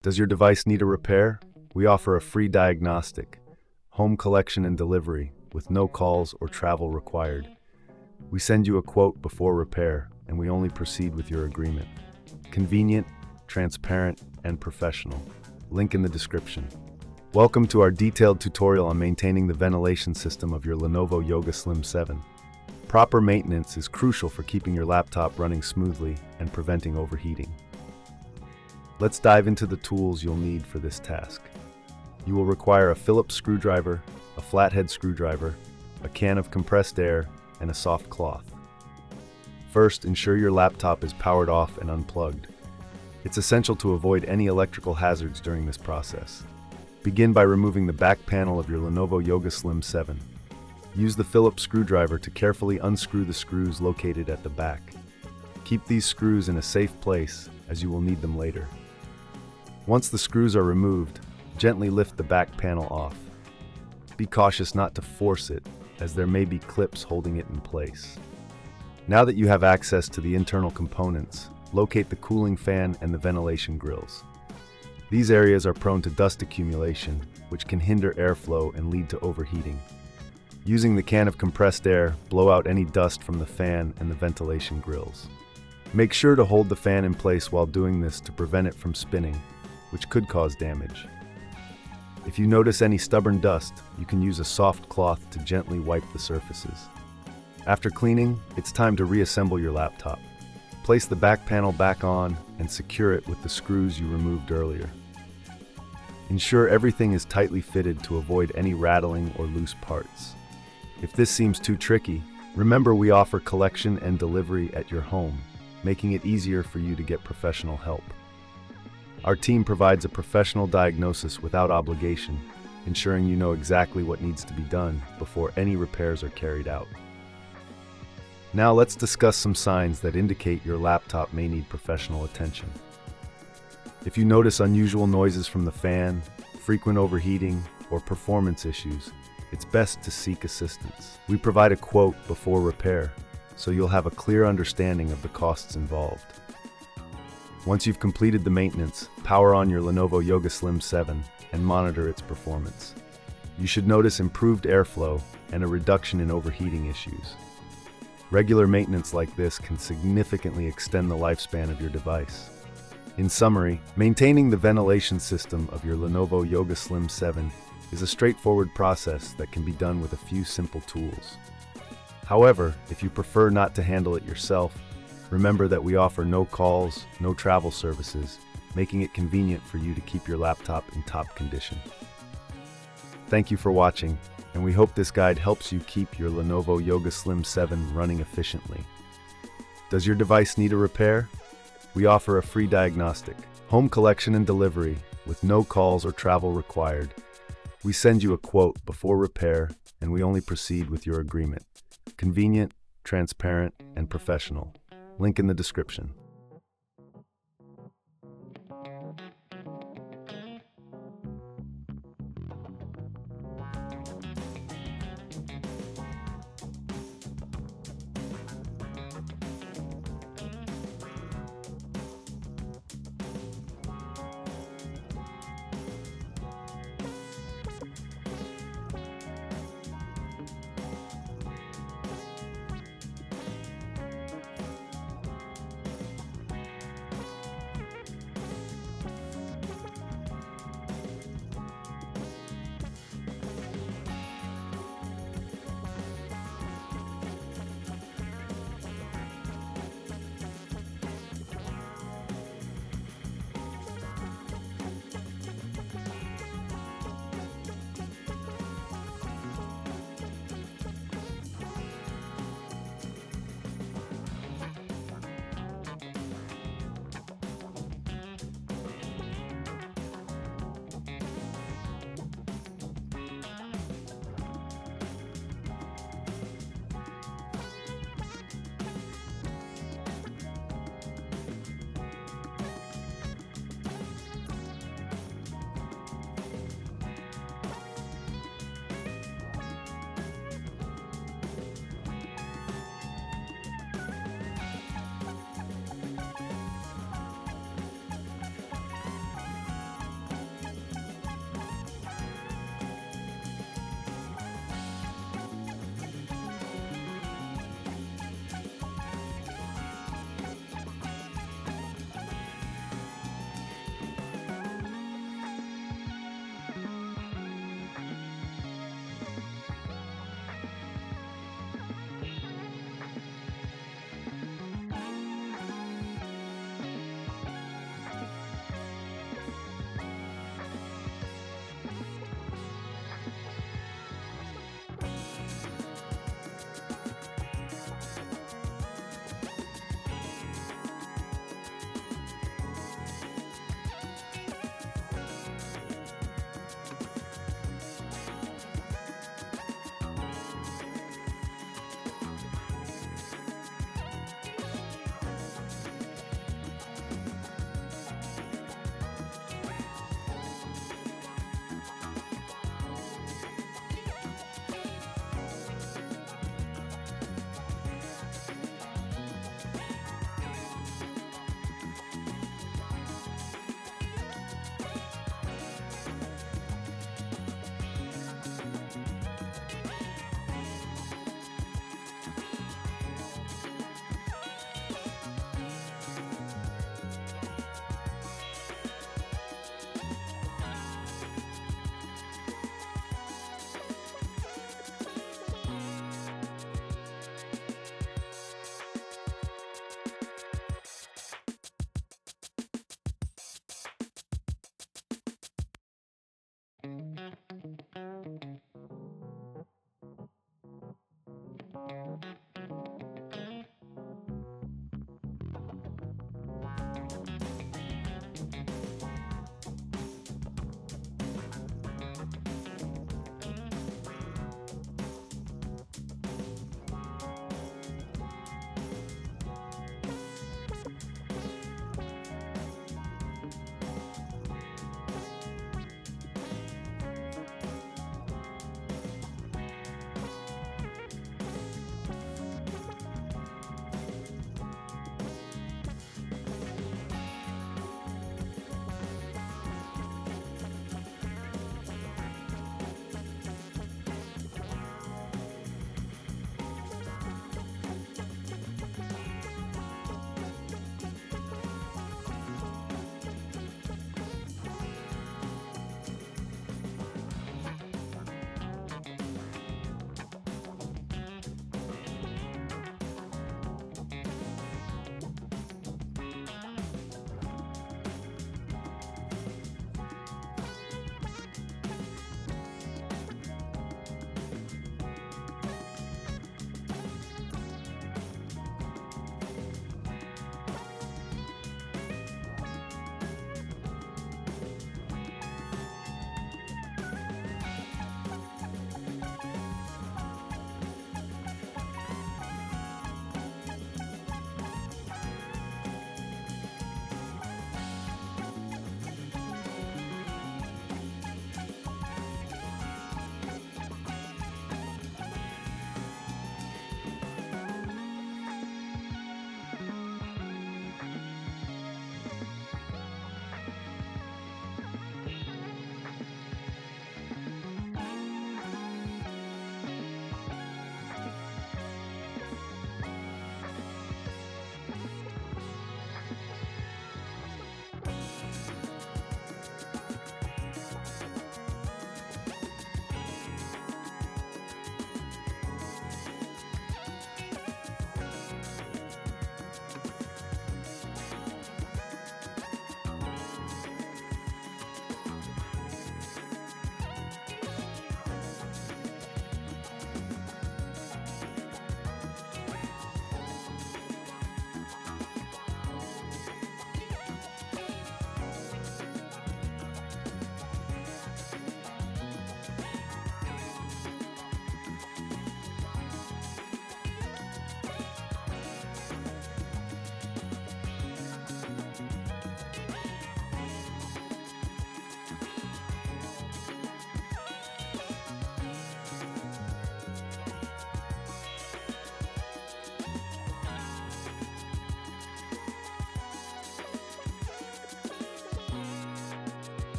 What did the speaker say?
Does your device need a repair? We offer a free diagnostic, home collection and delivery, with no calls or travel required. We send you a quote before repair, and we only proceed with your agreement. Convenient, transparent, and professional. Link in the description. Welcome to our detailed tutorial on maintaining the ventilation system of your Lenovo Yoga Slim 7. Proper maintenance is crucial for keeping your laptop running smoothly and preventing overheating. Let's dive into the tools you'll need for this task. You will require a Phillips screwdriver, a flathead screwdriver, a can of compressed air, and a soft cloth. First, ensure your laptop is powered off and unplugged. It's essential to avoid any electrical hazards during this process. Begin by removing the back panel of your Lenovo Yoga Slim 7. Use the Phillips screwdriver to carefully unscrew the screws located at the back. Keep these screws in a safe place, as you will need them later. Once the screws are removed, gently lift the back panel off. Be cautious not to force it, as there may be clips holding it in place. Now that you have access to the internal components, locate the cooling fan and the ventilation grills. These areas are prone to dust accumulation, which can hinder airflow and lead to overheating. Using the can of compressed air, blow out any dust from the fan and the ventilation grills. Make sure to hold the fan in place while doing this to prevent it from spinning, which could cause damage. If you notice any stubborn dust, you can use a soft cloth to gently wipe the surfaces. After cleaning, it's time to reassemble your laptop. Place the back panel back on and secure it with the screws you removed earlier. Ensure everything is tightly fitted to avoid any rattling or loose parts. If this seems too tricky, remember we offer collection and delivery at your home, making it easier for you to get professional help. Our team provides a professional diagnosis without obligation, ensuring you know exactly what needs to be done before any repairs are carried out. Now let's discuss some signs that indicate your laptop may need professional attention. If you notice unusual noises from the fan, frequent overheating, or performance issues, it's best to seek assistance. We provide a quote before repair, so you'll have a clear understanding of the costs involved. Once you've completed the maintenance, power on your Lenovo Yoga Slim 7 and monitor its performance. You should notice improved airflow and a reduction in overheating issues. Regular maintenance like this can significantly extend the lifespan of your device. In summary, maintaining the ventilation system of your Lenovo Yoga Slim 7 is a straightforward process that can be done with a few simple tools. However, if you prefer not to handle it yourself, remember that we offer no calls, no travel services, making it convenient for you to keep your laptop in top condition. Thank you for watching, and we hope this guide helps you keep your Lenovo Yoga Slim 7 running efficiently. Does your device need a repair? We offer a free diagnostic, home collection and delivery, with no calls or travel required. We send you a quote before repair, and we only proceed with your agreement. Convenient, transparent, and professional. Link in the description.